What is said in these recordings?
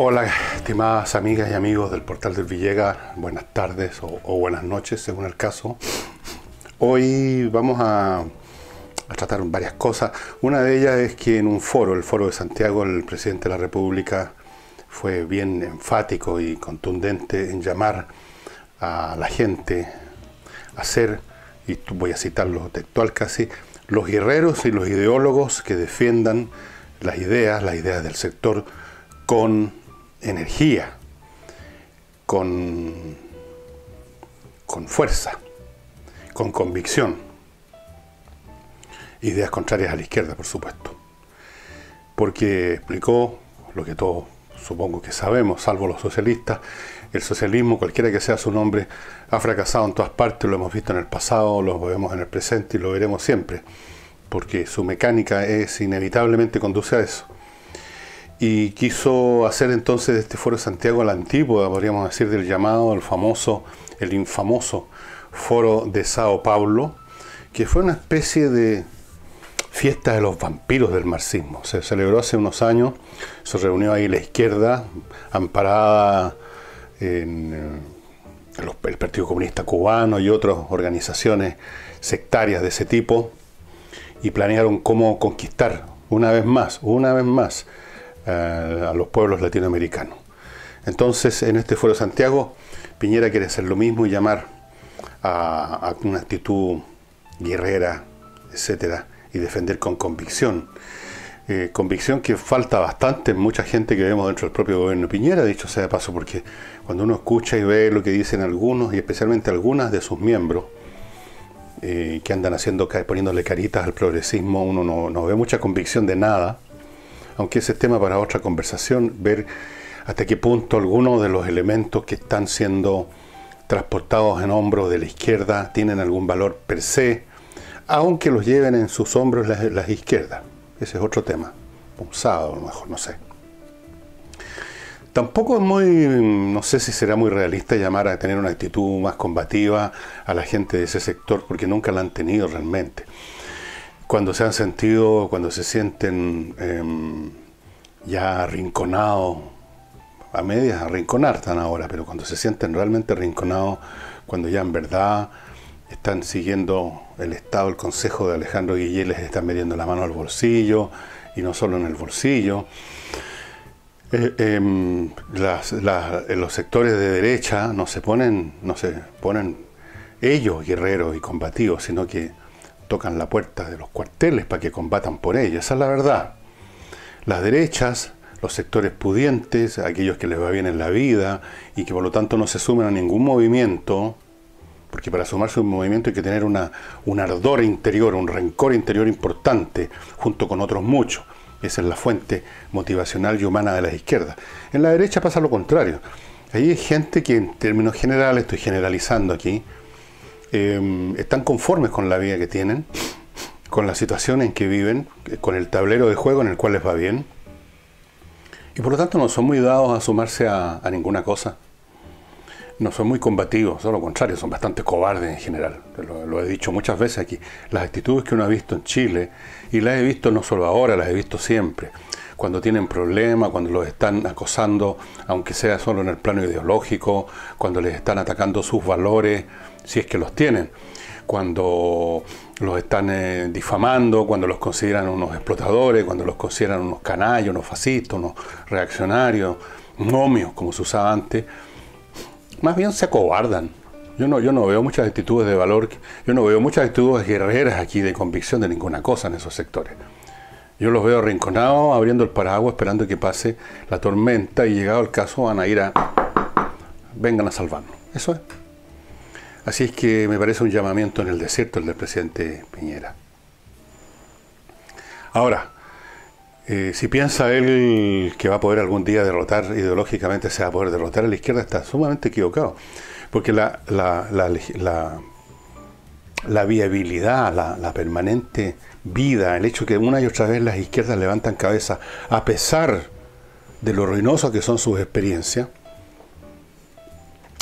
Hola, estimadas amigas y amigos del Portal del Villegas, buenas tardes o buenas noches, según el caso. Hoy vamos a tratar varias cosas. Una de ellas es que en un foro, el Foro de Santiago, el presidente de la República fue bien enfático y contundente en llamar a la gente a ser, y voy a citarlo textual casi, los guerreros y los ideólogos que defiendan las ideas del sector con energía, con fuerza, con convicción. Ideas contrarias a la izquierda, por supuesto. Porque explicó lo que todos supongo que sabemos, salvo los socialistas. El socialismo, cualquiera que sea su nombre, ha fracasado en todas partes, lo hemos visto en el pasado, lo vemos en el presente y lo veremos siempre. Porque su mecánica inevitablemente conduce a eso. Y quiso hacer entonces de este Foro de Santiago a la antípoda, podríamos decir, del llamado, el infamoso Foro de Sao Paulo, que fue una especie de fiesta de los vampiros del marxismo. Se celebró hace unos años, se reunió ahí la izquierda, amparada en el Partido Comunista Cubano y otras organizaciones sectarias de ese tipo, y planearon cómo conquistar una vez más, a los pueblos latinoamericanos. Entonces, en este Foro de Santiago, Piñera quiere hacer lo mismo y llamar a una actitud guerrera, etcétera, y defender con convicción. Convicción que falta bastante en mucha gente que vemos dentro del propio gobierno de Piñera, dicho sea de paso, porque cuando uno escucha y ve lo que dicen algunos, y especialmente algunas de sus miembros, que andan poniéndole caritas al progresismo, uno no ve mucha convicción de nada. Aunque ese es tema para otra conversación, ver hasta qué punto algunos de los elementos que están siendo transportados en hombros de la izquierda tienen algún valor per se, aunque los lleven en sus hombros las izquierdas. Ese es otro tema, un sábado a lo mejor, no sé. Tampoco es no sé si será muy realista llamar a tener una actitud más combativa a la gente de ese sector, porque nunca la han tenido realmente. Cuando se sienten ya arrinconados, a medias arrinconar están ahora, pero cuando se sienten realmente arrinconados, cuando ya en verdad están siguiendo el Estado, el consejo de Alejandro Guillén, les están metiendo la mano al bolsillo, y no solo en el bolsillo. Los sectores de derecha no se ponen ellos guerreros y combativos, sino que tocan la puerta de los cuarteles para que combatan por ellos. Esa es la verdad. Las derechas, los sectores pudientes, aquellos que les va bien en la vida y que por lo tanto no se suman a ningún movimiento, porque para sumarse a un movimiento hay que tener un ardor interior, un rencor interior importante, junto con otros muchos. Esa es la fuente motivacional y humana de las izquierdas. En la derecha pasa lo contrario. Ahí hay gente que, en términos generales, estoy generalizando aquí, están conformes con la vida que tienen, con la situación en que viven, con el tablero de juego en el cual les va bien, y por lo tanto no son muy dados a sumarse a ninguna cosa. No son muy combativos, todo lo contrario, son bastante cobardes en general. Lo he dicho muchas veces aquí. Las actitudes que uno ha visto en Chile, y las he visto no solo ahora, las he visto siempre, cuando tienen problemas, cuando los están acosando, aunque sea solo en el plano ideológico, cuando les están atacando sus valores, si es que los tienen, cuando los están difamando, cuando los consideran unos explotadores, cuando los consideran unos canallas, unos fascistas, unos reaccionarios, momios, como se usaba antes, más bien se acobardan. Yo no veo muchas actitudes de valor, yo no veo muchas actitudes guerreras aquí de convicción de ninguna cosa en esos sectores. Yo los veo arrinconados, abriendo el paraguas, esperando que pase la tormenta, y llegado el caso van a ir vengan a salvarnos. Eso es. Así es que me parece un llamamiento en el desierto el del presidente Piñera. Ahora, si piensa él que va a poder algún día ideológicamente se va a poder derrotar a la izquierda, está sumamente equivocado. Porque la viabilidad, la permanente vida, el hecho que una y otra vez las izquierdas levantan cabeza, a pesar de lo ruinoso que son sus experiencias,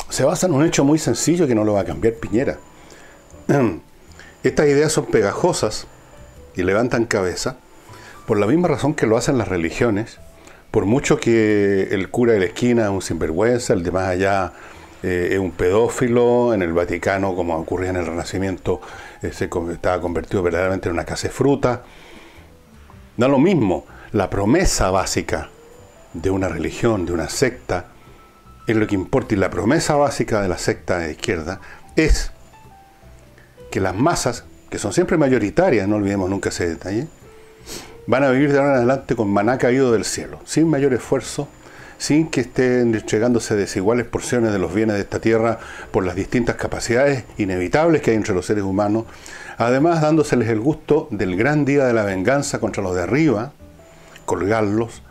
se basa en un hecho muy sencillo que no lo va a cambiar Piñera. Estas ideas son pegajosas y levantan cabeza por la misma razón que lo hacen las religiones, Por mucho que el cura de la esquina es un sinvergüenza, el de más allá es un pedófilo, en el Vaticano, como ocurría en el Renacimiento, estaba convertido verdaderamente en una casa de fruta. Da lo mismo, la promesa básica de una religión, de una secta, es lo que importa. Y la promesa básica de la secta de izquierda es que las masas, que son siempre mayoritarias, no olvidemos nunca ese detalle, van a vivir de ahora en adelante con maná caído del cielo, sin mayor esfuerzo, sin que estén entregándose desiguales porciones de los bienes de esta tierra por las distintas capacidades inevitables que hay entre los seres humanos, además dándoseles el gusto del gran día de la venganza contra los de arriba, colgarlos,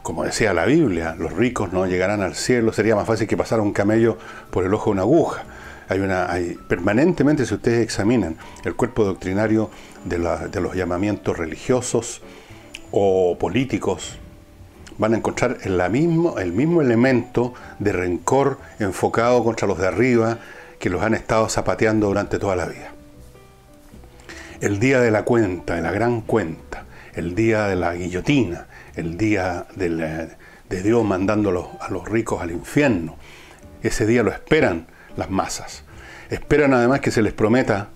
como decía la Biblia, los ricos no llegarán al cielo, sería más fácil que pasara un camello por el ojo de una aguja. Hay permanentemente, si ustedes examinan el cuerpo doctrinario de los llamamientos religiosos o políticos, van a encontrar el mismo elemento de rencor enfocado contra los de arriba que los han estado zapateando durante toda la vida. El día de la cuenta, de la gran cuenta, el día de la guillotina, el día de Dios mandando a los ricos al infierno, ese día lo esperan las masas. Esperan además que se les prometa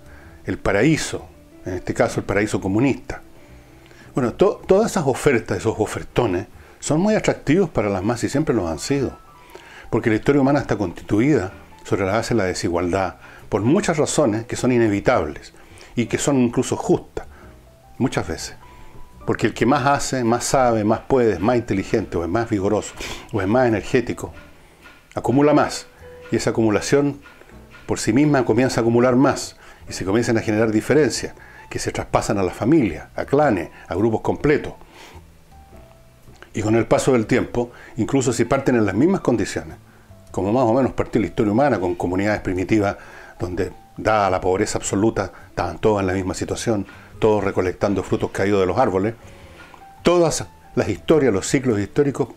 el paraíso, en este caso el paraíso comunista. Bueno, todas esas ofertas, esos ofertones, son muy atractivos para las masas y siempre lo han sido. Porque la historia humana está constituida sobre la base de la desigualdad, por muchas razones que son inevitables y que son incluso justas, muchas veces. Porque el que más hace, más sabe, más puede, es más inteligente, o es más vigoroso, o es más energético, acumula más. Y esa acumulación por sí misma comienza a acumular más. Y se comienzan a generar diferencias que se traspasan a la familia, a clanes, a grupos completos. Y con el paso del tiempo, incluso si parten en las mismas condiciones, como más o menos partió la historia humana, con comunidades primitivas donde, dada la pobreza absoluta, estaban todos en la misma situación, todos recolectando frutos caídos de los árboles, todas las historias, los ciclos históricos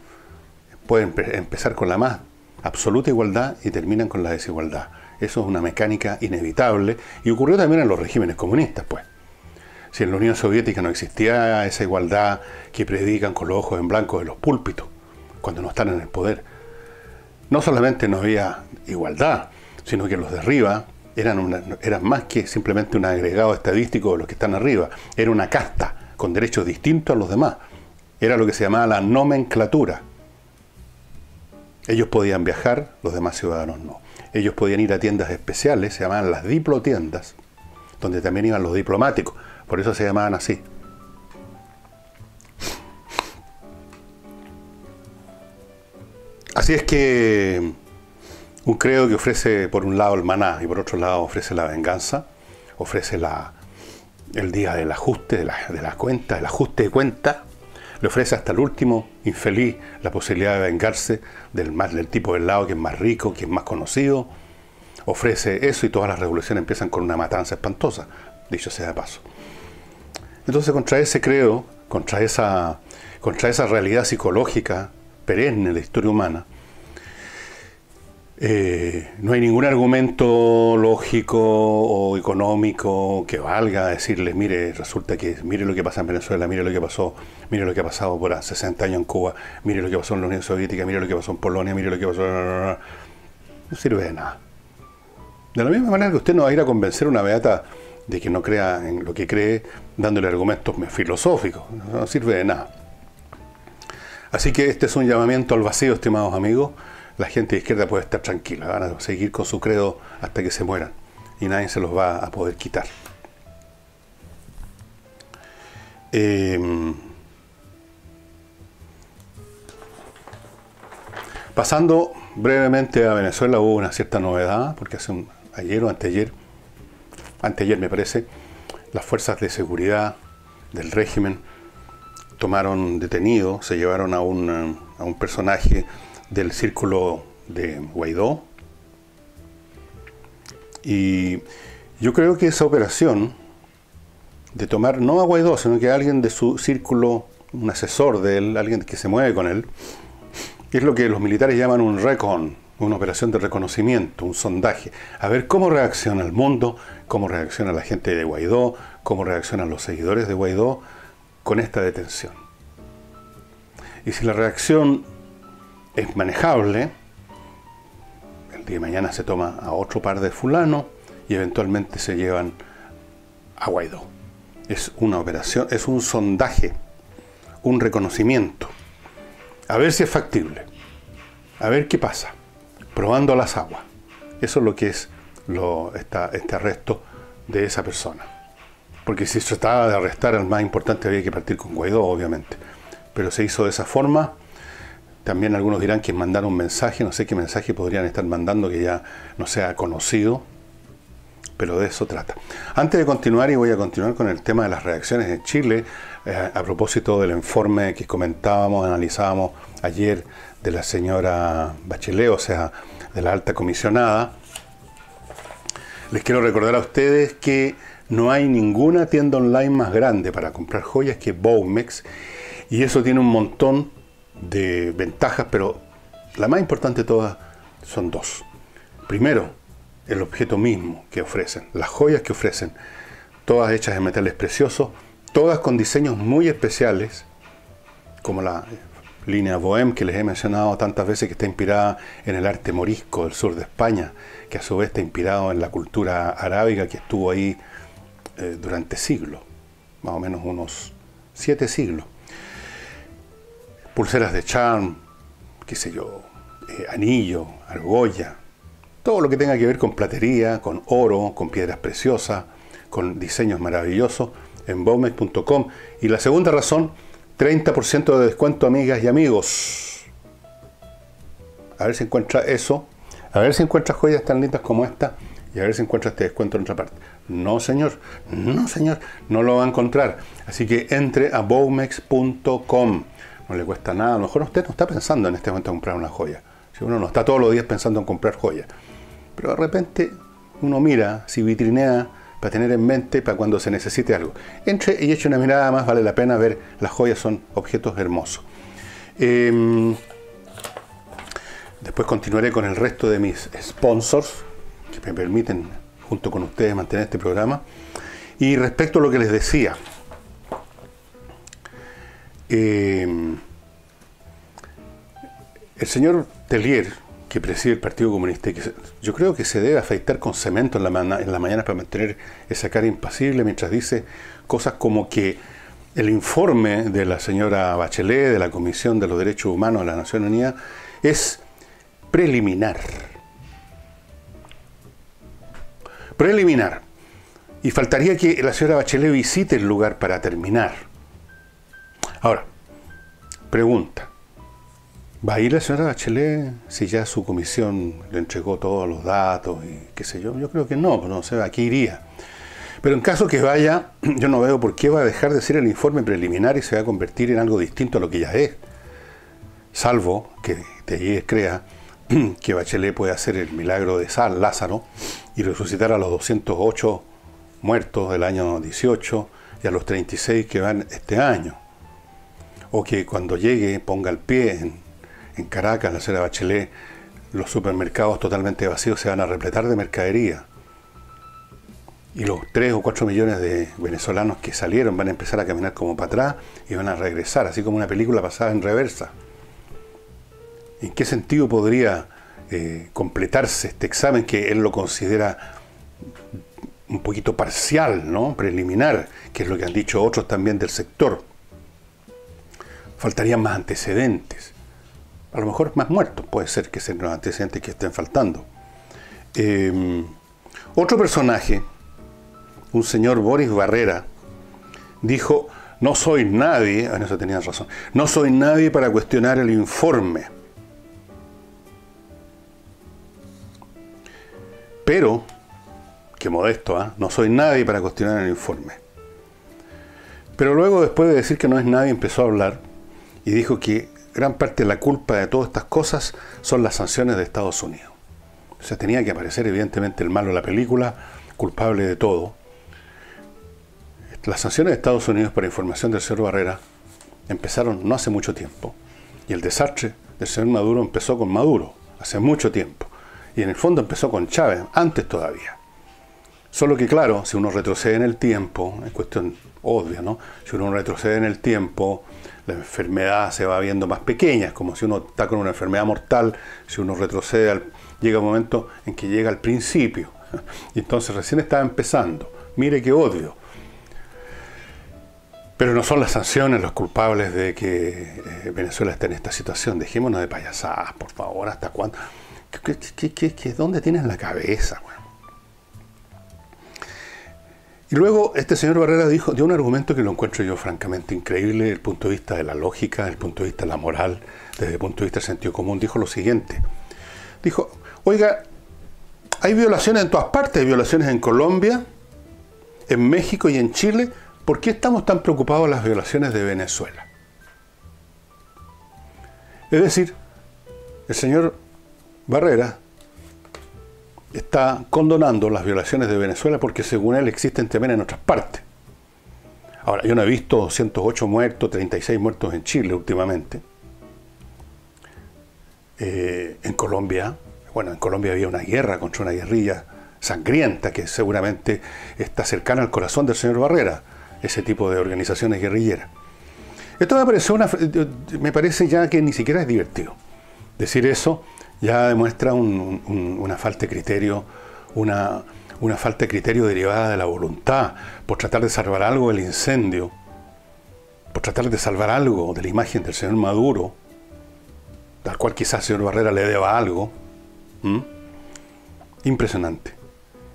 pueden empezar con la más absoluta igualdad y terminan con la desigualdad. Eso es una mecánica inevitable y ocurrió también en los regímenes comunistas, pues. Si en la Unión Soviética no existía esa igualdad que predican con los ojos en blanco de los púlpitos, cuando no están en el poder, no solamente no había igualdad, sino que los de arriba eran más que simplemente un agregado estadístico de los que están arriba. Era una casta con derechos distintos a los demás. Era lo que se llamaba la nomenclatura. Ellos podían viajar, los demás ciudadanos no. Ellos podían ir a tiendas especiales, se llamaban las diplotiendas, donde también iban los diplomáticos. Por eso se llamaban así. Así es que un credo que ofrece por un lado el maná y por otro lado ofrece la venganza, ofrece el día del ajuste, de la cuenta, del ajuste de cuenta, le ofrece hasta el último infeliz la posibilidad de vengarse del tipo del lado que es más rico, que es más conocido. Ofrece eso y todas las revoluciones empiezan con una matanza espantosa, dicho sea de paso. Entonces, contra ese credo, contra esa realidad psicológica perenne de la historia humana, no hay ningún argumento lógico o económico que valga decirles, mire, resulta que, mire lo que pasa en Venezuela, mire lo que pasó, mire lo que ha pasado por 60 años en Cuba, mire lo que pasó en la Unión Soviética, mire lo que pasó en Polonia, mire lo que pasó... No sirve de nada. De la misma manera que usted no va a ir a convencer a una beata de que no crea en lo que cree, dándole argumentos filosóficos, no sirve de nada. Así que este es un llamamiento al vacío, estimados amigos. La gente de izquierda puede estar tranquila, van a seguir con su credo hasta que se mueran y nadie se los va a poder quitar. Pasando brevemente a Venezuela, hubo una cierta novedad, porque ayer o anteayer me parece, las fuerzas de seguridad del régimen tomaron detenido, se llevaron a un personaje del círculo de Guaidó, y yo creo que esa operación de tomar no a Guaidó, sino que a alguien de su círculo, un asesor de él, alguien que se mueve con él, es lo que los militares llaman un recon, una operación de reconocimiento, un sondaje, a ver cómo reacciona el mundo, cómo reacciona la gente de Guaidó, cómo reaccionan los seguidores de Guaidó con esta detención. Y si la reacción es manejable, el día de mañana se toma a otro par de fulano y eventualmente se llevan a Guaidó. Es una operación, es un sondaje, un reconocimiento. A ver si es factible. A ver qué pasa. Probando las aguas. Eso es lo que es este arresto de esa persona. Porque si se trataba de arrestar al más importante había que partir con Guaidó, obviamente. Pero se hizo de esa forma. También algunos dirán que mandaron un mensaje, no sé qué mensaje podrían estar mandando que ya no sea conocido, pero de eso trata. Antes de continuar, y voy a continuar con el tema de las reacciones en Chile, a propósito del informe que comentábamos, analizábamos ayer de la señora Bachelet, o sea, de la alta comisionada, les quiero recordar a ustedes que no hay ninguna tienda online más grande para comprar joyas que Baumex, y eso tiene un montón de ventajas, pero la más importante de todas son dos. Primero, el objeto mismo que ofrecen, las joyas que ofrecen, todas hechas de metales preciosos, todas con diseños muy especiales, como la línea Bohème que les he mencionado tantas veces, que está inspirada en el arte morisco del sur de España, que a su vez está inspirado en la cultura arábiga que estuvo ahí durante siglos, más o menos unos 7 siglos. Pulseras de charm, qué sé yo, anillo, argolla, todo lo que tenga que ver con platería, con oro, con piedras preciosas, con diseños maravillosos en baumex.com. Y la segunda razón, 30% de descuento, amigas y amigos. A ver si encuentra eso, a ver si encuentra joyas tan lindas como esta y a ver si encuentra este descuento en otra parte. No señor, no señor, no lo va a encontrar. Así que entre a baumex.com. No le cuesta nada. A lo mejor usted no está pensando en este momento en comprar una joya. Si uno no está todos los días pensando en comprar joyas. Pero de repente uno mira, si vitrinea, para tener en mente para cuando se necesite algo. Entre y eche una mirada más, vale la pena ver. Las joyas son objetos hermosos. Después continuaré con el resto de mis sponsors, que me permiten, junto con ustedes, mantener este programa. Y respecto a lo que les decía, el señor Tellier, que preside el Partido Comunista, que yo creo que se debe afeitar con cemento en la mañana para mantener esa cara impasible, mientras dice cosas como que el informe de la señora Bachelet, de la Comisión de los Derechos Humanos de la Naciones Unidas, es preliminar. Preliminar. Y faltaría que la señora Bachelet visite el lugar para terminar. Ahora, pregunta. ¿Va a ir la señora Bachelet si ya su comisión le entregó todos los datos y qué sé yo? Yo creo que no, no sé, aquí iría. Pero en caso que vaya, yo no veo por qué va a dejar de ser el informe preliminar y se va a convertir en algo distinto a lo que ya es. Salvo que Tellier crea que Bachelet puede hacer el milagro de Lázaro y resucitar a los 208 muertos del año 18 y a los 36 que van este año. O que cuando llegue ponga el pie en Caracas, la señora Bachelet, los supermercados totalmente vacíos se van a repletar de mercadería. Y los 3 o 4 millones de venezolanos que salieron van a empezar a caminar como para atrás y van a regresar, así como una película pasada en reversa. ¿En qué sentido podría completarse este examen que él lo considera un poquito parcial, ¿no? Preliminar, que es lo que han dicho otros también del sector? Faltarían más antecedentes. A lo mejor más muertos, puede ser que sean los antecedentes que estén faltando. Otro personaje, un señor Boris Barrera, dijo: no soy nadie, en eso tenían razón, no soy nadie para cuestionar el informe. Pero, qué modesto, no soy nadie para cuestionar el informe. Pero luego, después de decir que no es nadie, empezó a hablar y dijo que gran parte de la culpa de todas estas cosas son las sanciones de Estados Unidos. O sea, tenía que aparecer evidentemente el malo de la película, culpable de todo. Las sanciones de Estados Unidos, por información del señor Barrera, empezaron no hace mucho tiempo. Y el desastre del señor Maduro empezó con Maduro, hace mucho tiempo. Y en el fondo empezó con Chávez, antes todavía. Solo que claro, si uno retrocede en el tiempo, es cuestión obvia, ¿no? Si uno retrocede en el tiempo, la enfermedad se va viendo más pequeña, es como si uno está con una enfermedad mortal, si uno retrocede, llega un momento en que llega al principio, y entonces recién estaba empezando. Mire qué odio. Pero no son las sanciones los culpables de que Venezuela esté en esta situación. Dejémonos de payasadas, por favor, ¿hasta cuándo? ¿Dónde tienes la cabeza, güey? Y luego este señor Barrera dio un argumento que lo encuentro yo francamente increíble desde el punto de vista de la lógica, desde el punto de vista de la moral, desde el punto de vista del sentido común. Dijo lo siguiente. Dijo, oiga, hay violaciones en todas partes, hay violaciones en Colombia, en México y en Chile. ¿Por qué estamos tan preocupados de las violaciones de Venezuela? Es decir, el señor Barrera está condonando las violaciones de Venezuela porque según él existen también en otras partes. Ahora, yo no he visto 208 muertos, 36 muertos en Chile últimamente. En Colombia había una guerra contra una guerrilla sangrienta que seguramente está cercana al corazón del señor Barrera, ese tipo de organizaciones guerrilleras. Esto me parece ya que ni siquiera es divertido. Decir eso ya demuestra una falta de criterio, una falta de criterio derivada de la voluntad, por tratar de salvar algo del incendio, por tratar de salvar algo de la imagen del señor Maduro, al cual quizás el señor Barrera le deba algo. Impresionante.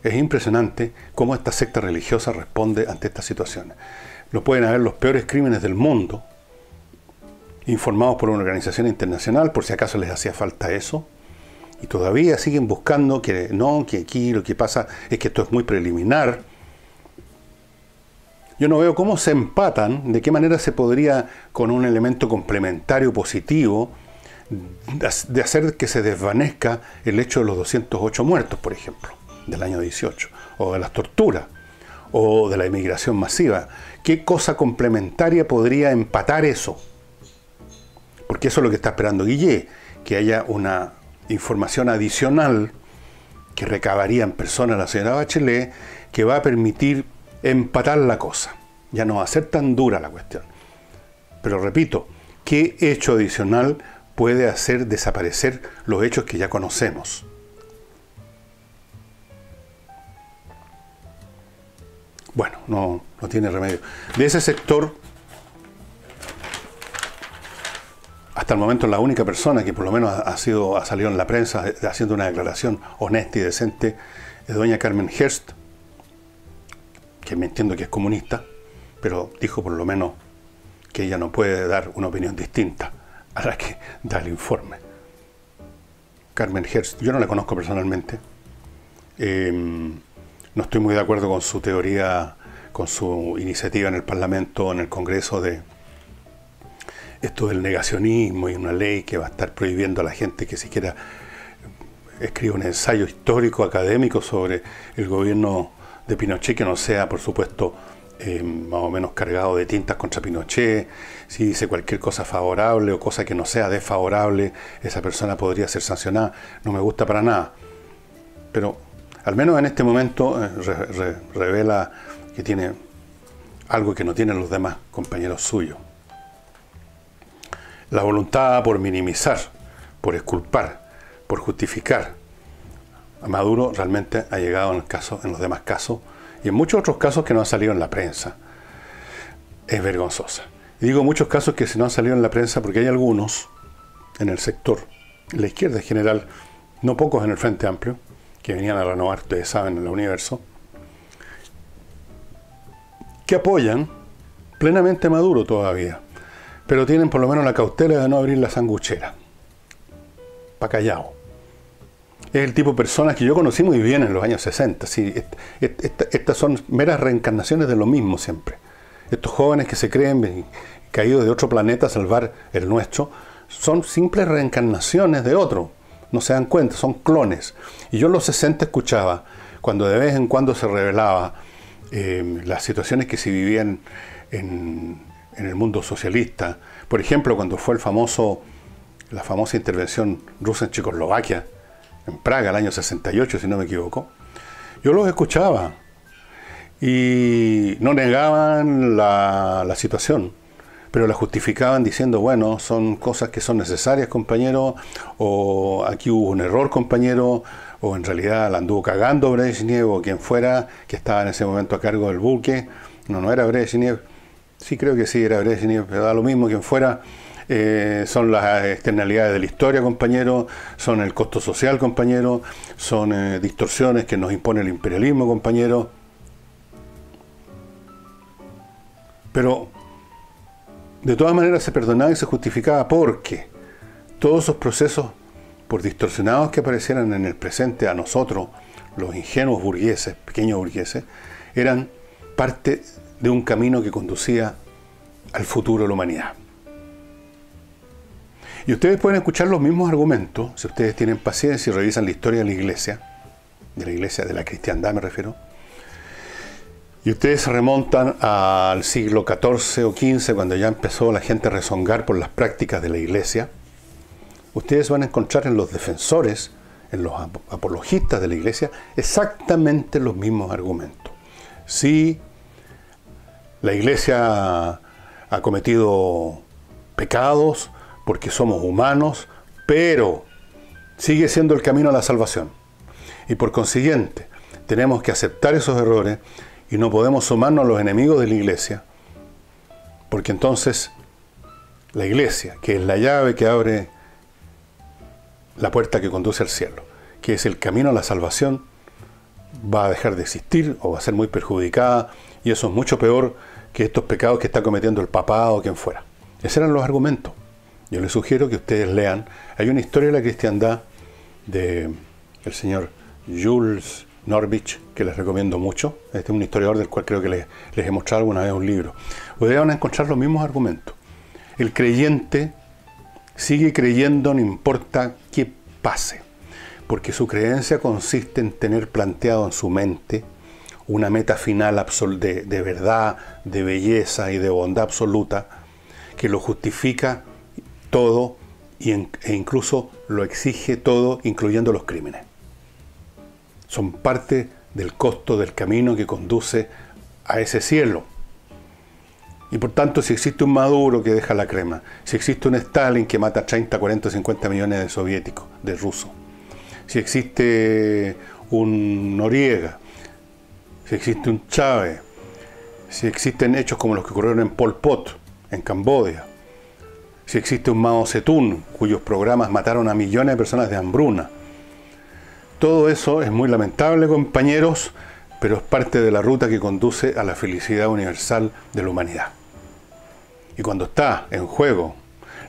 Es impresionante cómo esta secta religiosa responde ante estas situaciones. No pueden haber los peores crímenes del mundo, informados por una organización internacional, por si acaso les hacía falta eso, y todavía siguen buscando que aquí lo que pasa es que esto es muy preliminar. Yo no veo cómo se empatan, de qué manera se podría, con un elemento complementario positivo, de hacer que se desvanezca el hecho de los 208 muertos, por ejemplo, del año 18, o de las torturas, o de la inmigración masiva. ¿Qué cosa complementaria podría empatar eso? Porque eso es lo que está esperando Guillé, que haya una información adicional que recabaría en persona la señora Bachelet, que va a permitir empatar la cosa. Ya no va a ser tan dura la cuestión. Pero repito, ¿qué hecho adicional puede hacer desaparecer los hechos que ya conocemos? Bueno, no tiene remedio. De ese sector, hasta el momento la única persona que por lo menos ha salido en la prensa haciendo una declaración honesta y decente es doña Carmen Herbst, que me entiendo que es comunista, pero dijo por lo menos que ella no puede dar una opinión distinta a la que da el informe. Carmen Herbst, yo no la conozco personalmente, no estoy muy de acuerdo con su teoría, con su iniciativa en el Parlamento, en el Congreso, de esto del negacionismo y una ley que va a estar prohibiendo a la gente que siquiera escriba un ensayo histórico, académico sobre el gobierno de Pinochet, que no sea, por supuesto, más o menos cargado de tintas contra Pinochet. Si dice cualquier cosa favorable o cosa que no sea desfavorable, esa persona podría ser sancionada. No me gusta para nada. Pero al menos en este momento revela que tiene algo que no tienen los demás compañeros suyos. La voluntad por minimizar, por exculpar, por justificar a Maduro realmente ha llegado en los demás casos y en muchos otros casos que no han salido en la prensa. Es vergonzosa. Y digo muchos casos que no han salido en la prensa porque hay algunos en el sector, en la izquierda en general, no pocos en el Frente Amplio, que venían a renovar, ustedes saben, en el Universo, que apoyan plenamente a Maduro todavía, pero tienen por lo menos la cautela de no abrir la sanguchera. Pa' callao. Es el tipo de personas que yo conocí muy bien en los años 60. Sí, estas son meras reencarnaciones de lo mismo siempre. Estos jóvenes que se creen caídos de otro planeta a salvar el nuestro, son simples reencarnaciones de otro. No se dan cuenta, son clones. Y yo en los 60 escuchaba, cuando de vez en cuando se revelaba las situaciones que se vivían en el mundo socialista. Por ejemplo, cuando fue la famosa intervención rusa en Checoslovaquia, en Praga, el año 68, si no me equivoco. Yo los escuchaba y no negaban la situación, pero la justificaban diciendo, bueno, son cosas que son necesarias, compañero, o aquí hubo un error, compañero, o en realidad la anduvo cagando Brezhnev, o quien fuera, que estaba en ese momento a cargo del buque. No era Brezhnev. Sí, creo que sí, era Brezhnev, pero da lo mismo quien fuera. Son las externalidades de la historia, compañero, son el costo social, compañero, son distorsiones que nos impone el imperialismo, compañero. Pero de todas maneras se perdonaba y se justificaba porque todos esos procesos, por distorsionados que aparecieran en el presente a nosotros, los ingenuos burgueses, pequeños burgueses, eran parte de un camino que conducía al futuro de la humanidad. Y ustedes pueden escuchar los mismos argumentos, si ustedes tienen paciencia y revisan la historia de la iglesia, de la cristiandad me refiero, y ustedes se remontan al siglo XIV o XV, cuando ya empezó la gente a rezongar por las prácticas de la iglesia. Ustedes van a encontrar en los defensores, en los apologistas de la iglesia, exactamente los mismos argumentos. Sí, la iglesia ha cometido pecados porque somos humanos, pero sigue siendo el camino a la salvación. Y por consiguiente, tenemos que aceptar esos errores y no podemos sumarnos a los enemigos de la iglesia, porque entonces la iglesia, que es la llave que abre la puerta que conduce al cielo, que es el camino a la salvación, va a dejar de existir o va a ser muy perjudicada, y eso es mucho peor que estos pecados que está cometiendo el papado o quien fuera. Esos eran los argumentos. Yo les sugiero que ustedes lean. Hay una historia de la cristiandad del señor Jules Norvich, que les recomiendo mucho. Este es un historiador del cual creo que les he mostrado alguna vez un libro. Ustedes van a encontrar los mismos argumentos. El creyente sigue creyendo, no importa qué pase, porque su creencia consiste en tener planteado en su mente una meta final de verdad, de belleza y de bondad absoluta, que lo justifica todo e incluso lo exige todo, incluyendo los crímenes. Son parte del costo del camino que conduce a ese cielo. Y por tanto, si existe un Maduro que deja la crema, si existe un Stalin que mata 30, 40, 50 millones de soviéticos, de rusos, si existe un Noriega, si existe un Chávez, si existen hechos como los que ocurrieron en Pol Pot, en Camboya, si existe un Mao Zedong, cuyos programas mataron a millones de personas de hambruna. Todo eso es muy lamentable, compañeros, pero es parte de la ruta que conduce a la felicidad universal de la humanidad. Y cuando está en juego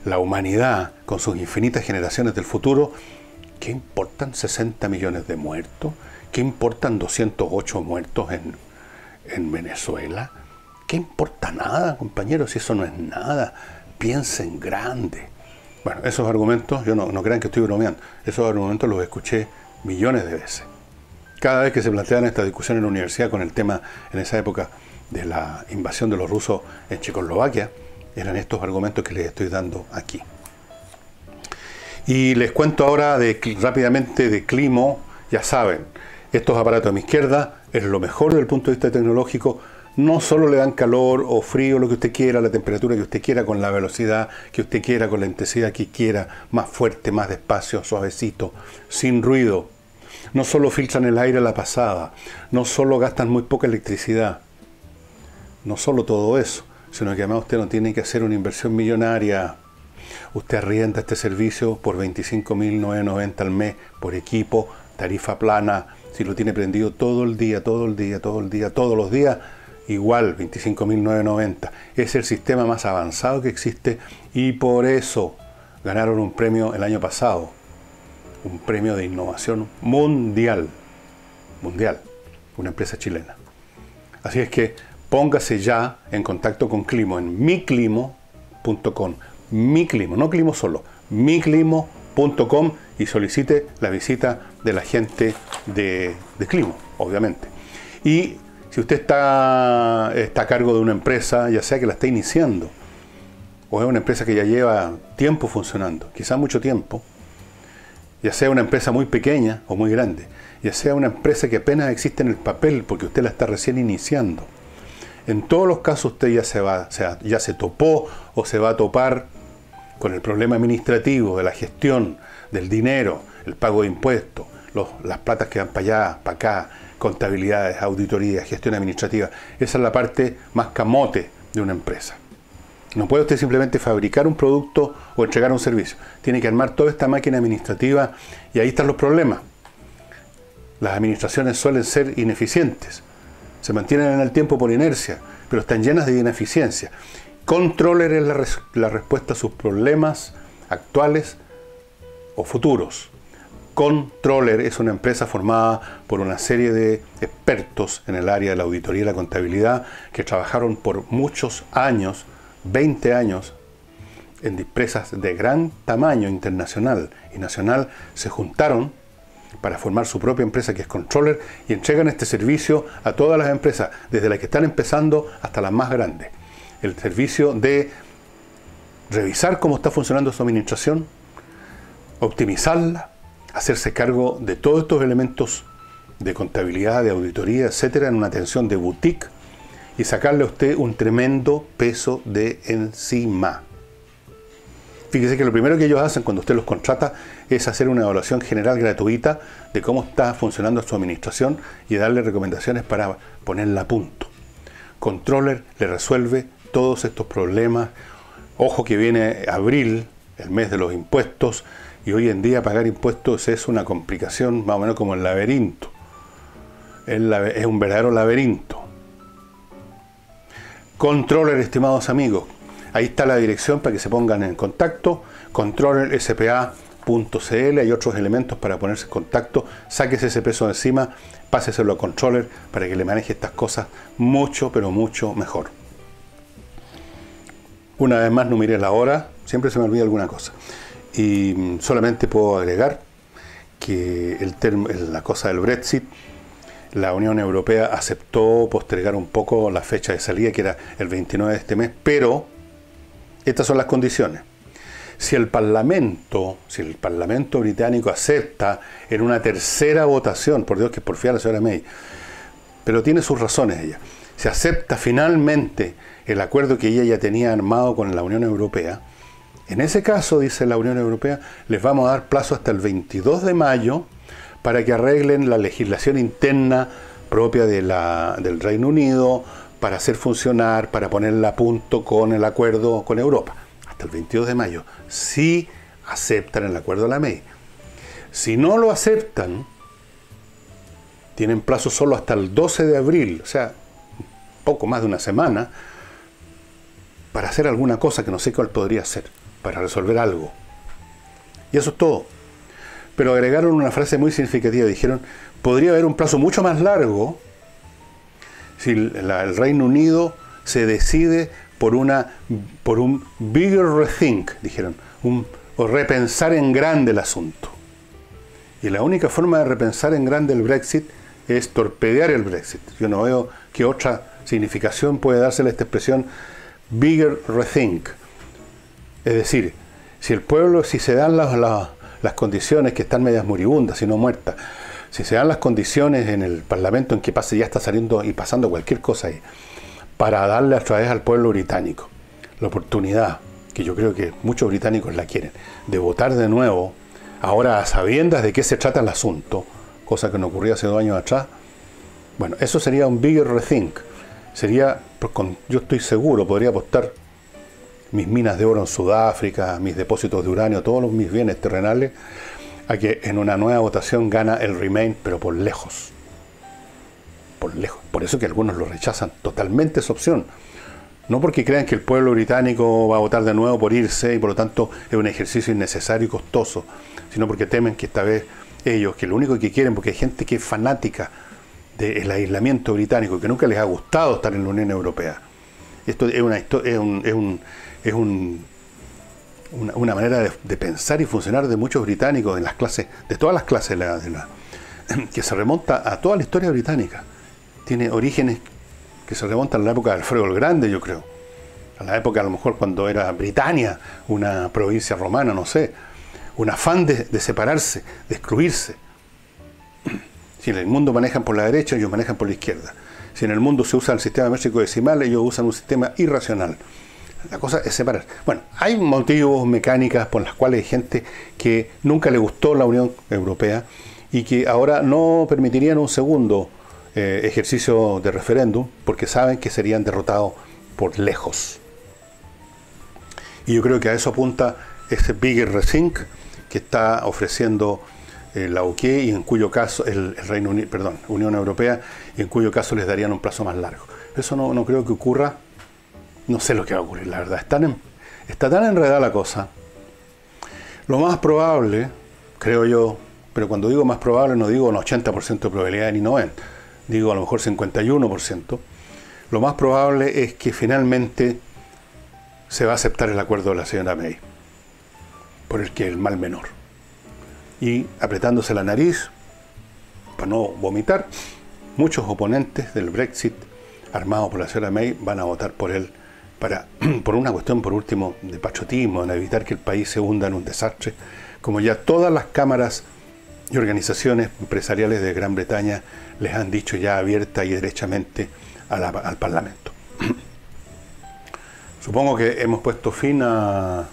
la humanidad con sus infinitas generaciones del futuro, ¿qué importan 60 millones de muertos? ¿Qué importan 208 muertos en Venezuela? ¿Qué importa nada, compañeros? Si eso no es nada. Piensen grande. Bueno, esos argumentos, yo no crean que estoy bromeando, esos argumentos los escuché millones de veces. Cada vez que se planteaban esta discusión en la universidad con el tema, en esa época, de la invasión de los rusos en Checoslovaquia, eran estos argumentos que les estoy dando aquí. Y les cuento ahora rápidamente de Climo. Ya saben, estos aparatos a mi izquierda es lo mejor desde el punto de vista tecnológico. No solo le dan calor o frío, lo que usted quiera, la temperatura que usted quiera, con la velocidad que usted quiera, con la intensidad que quiera, más fuerte, más despacio, suavecito, sin ruido. No solo filtran el aire a la pasada, no solo gastan muy poca electricidad, no solo todo eso, sino que además usted no tiene que hacer una inversión millonaria. Usted arrienda este servicio por 25.990 al mes, por equipo, tarifa plana, si lo tiene prendido todo el día, todos los días, igual, 25.990. Es el sistema más avanzado que existe y por eso ganaron un premio el año pasado. Un premio de innovación mundial. Mundial. Una empresa chilena. Así es que póngase ya en contacto con Climo en miclimo.com. Miclimo, no Climo solo. miclimo.com y solicite la visita de la gente de Climo, obviamente. Y si usted está a cargo de una empresa, ya sea que la está iniciando, o es una empresa que ya lleva tiempo funcionando, quizás mucho tiempo, ya sea una empresa muy pequeña o muy grande, ya sea una empresa que apenas existe en el papel porque usted la está recién iniciando. En todos los casos usted ya se topó o se va a topar con el problema administrativo, de la gestión, del dinero, el pago de impuestos, las platas que van para allá, para acá, contabilidades, auditorías, gestión administrativa. Esa es la parte más camote de una empresa. No puede usted simplemente fabricar un producto o entregar un servicio. Tiene que armar toda esta máquina administrativa y ahí están los problemas. Las administraciones suelen ser ineficientes. Se mantienen en el tiempo por inercia, pero están llenas de ineficiencia. Controller es la respuesta a sus problemas actuales o futuros. Controller es una empresa formada por una serie de expertos en el área de la auditoría y la contabilidad que trabajaron por muchos años, 20 años, en empresas de gran tamaño internacional y nacional, se juntaron para formar su propia empresa que es Controller y entregan este servicio a todas las empresas, desde las que están empezando hasta las más grandes. El servicio de revisar cómo está funcionando su administración, optimizarla, hacerse cargo de todos estos elementos de contabilidad, de auditoría, etcétera, en una atención de boutique y sacarle a usted un tremendo peso de encima. Fíjese que lo primero que ellos hacen cuando usted los contrata es hacer una evaluación general gratuita de cómo está funcionando su administración y darle recomendaciones para ponerla a punto. Controller le resuelve todos estos problemas. Ojo que viene abril, el mes de los impuestos, y hoy en día pagar impuestos es una complicación más o menos como el laberinto. Es un verdadero laberinto. Controller, estimados amigos. Ahí está la dirección para que se pongan en contacto. controllerspa.cl. Hay otros elementos para ponerse en contacto. Sáquese ese peso de encima, páseselo a Controller para que le maneje estas cosas mucho, pero mucho mejor. Una vez más, no mire la hora. Siempre se me olvida alguna cosa. Y solamente puedo agregar que la cosa del Brexit, la Unión Europea aceptó postergar un poco la fecha de salida, que era el 29 de este mes, pero estas son las condiciones. Si el Parlamento británico acepta en una tercera votación, por Dios que porfía a la señora May, pero tiene sus razones ella, si acepta finalmente el acuerdo que ella ya tenía armado con la Unión Europea, en ese caso, dice la Unión Europea, les vamos a dar plazo hasta el 22 de mayo para que arreglen la legislación interna propia del Reino Unido, para hacer funcionar, para ponerla a punto con el acuerdo con Europa. Hasta el 22 de mayo, si aceptan el acuerdo de la May. Si no lo aceptan, tienen plazo solo hasta el 12 de abril, o sea, poco más de una semana, para hacer alguna cosa que no sé cuál podría ser, para resolver algo. Y eso es todo. Pero agregaron una frase muy significativa, dijeron, podría haber un plazo mucho más largo si el Reino Unido se decide por un bigger rethink, dijeron, o repensar en grande el asunto. Y la única forma de repensar en grande el Brexit es torpedear el Brexit. Yo no veo qué otra significación puede dársele a esta expresión bigger rethink. Es decir, si el pueblo, si se dan las condiciones que están medias moribundas, si no muertas, si se dan las condiciones en el Parlamento en que ya está saliendo y pasando cualquier cosa ahí, para darle otra vez al pueblo británico la oportunidad, que yo creo que muchos británicos la quieren, de votar de nuevo, ahora a sabiendas de qué se trata el asunto, cosa que no ocurría hace 2 años atrás. Bueno, eso sería un bigger rethink. Sería, yo estoy seguro, podría apostar mis minas de oro en Sudáfrica, mis depósitos de uranio, todos mis bienes terrenales, a que en una nueva votación gana el Remain, pero por lejos. Por lejos. Por eso que algunos lo rechazan totalmente esa opción. No porque crean que el pueblo británico va a votar de nuevo por irse y por lo tanto es un ejercicio innecesario y costoso, sino porque temen que esta vez ellos, que lo único que quieren, porque hay gente que es fanática del aislamiento británico, que nunca les ha gustado estar en la Unión Europea. Esto es una manera de pensar y funcionar de muchos británicos en las clases, de todas las clases, que se remonta a toda la historia británica. Tiene orígenes que se remontan a la época de Alfredo el Grande, yo creo. A la época, a lo mejor, cuando era Britania, una provincia romana, no sé. un afán de separarse, de excluirse. Si en el mundo manejan por la derecha, ellos manejan por la izquierda. Si en el mundo se usa el sistema métrico decimal, ellos usan un sistema irracional. La cosa es separar. Bueno, hay motivos, mecánicas por las cuales hay gente que nunca le gustó la Unión Europea y que ahora no permitirían un segundo ejercicio de referéndum porque saben que serían derrotados por lejos. Y yo creo que a eso apunta ese Bigger Rethink que está ofreciendo la UK y en cuyo caso el Reino Unido, perdón, Unión Europea, y en cuyo caso les darían un plazo más largo. Eso no creo que ocurra. No sé lo que va a ocurrir, la verdad. Está tan enredada la cosa. Lo más probable, creo yo, pero cuando digo más probable no digo un 80% de probabilidad ni 90%, digo a lo mejor 51%. Lo más probable es que finalmente se va a aceptar el acuerdo de la señora May, por el que el mal menor. Y apretándose la nariz, para no vomitar, muchos oponentes del Brexit, armados por la señora May, van a votar por él por una cuestión, por último, de patriotismo, de evitar que el país se hunda en un desastre, como ya todas las cámaras y organizaciones empresariales de Gran Bretaña les han dicho ya abierta y derechamente al Parlamento. Supongo que hemos puesto fin a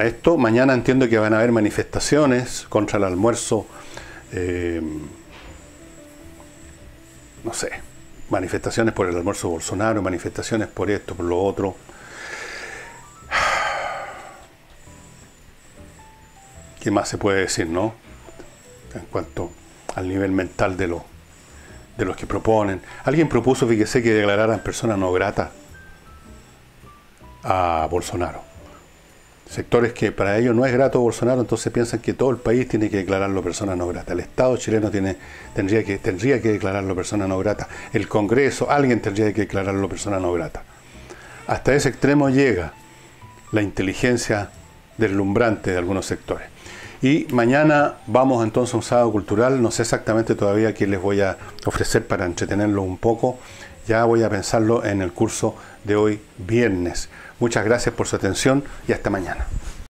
esto. Mañana entiendo que van a haber manifestaciones contra el almuerzo, no sé, manifestaciones por el almuerzo de Bolsonaro, manifestaciones por esto, por lo otro. ¿Qué más se puede decir, no? En cuanto al nivel mental de los que proponen. Alguien propuso, fíjese, que declararan persona no grata a Bolsonaro. Sectores que para ellos no es grato Bolsonaro, entonces piensan que todo el país tiene que declararlo persona no grata. El Estado chileno tendría que declararlo persona no grata. El Congreso, alguien tendría que declararlo persona no grata. Hasta ese extremo llega la inteligencia deslumbrante de algunos sectores. Y mañana vamos entonces a un sábado cultural. No sé exactamente todavía qué les voy a ofrecer para entretenerlos un poco. Ya voy a pensarlo en el curso de hoy viernes. Muchas gracias por su atención y hasta mañana.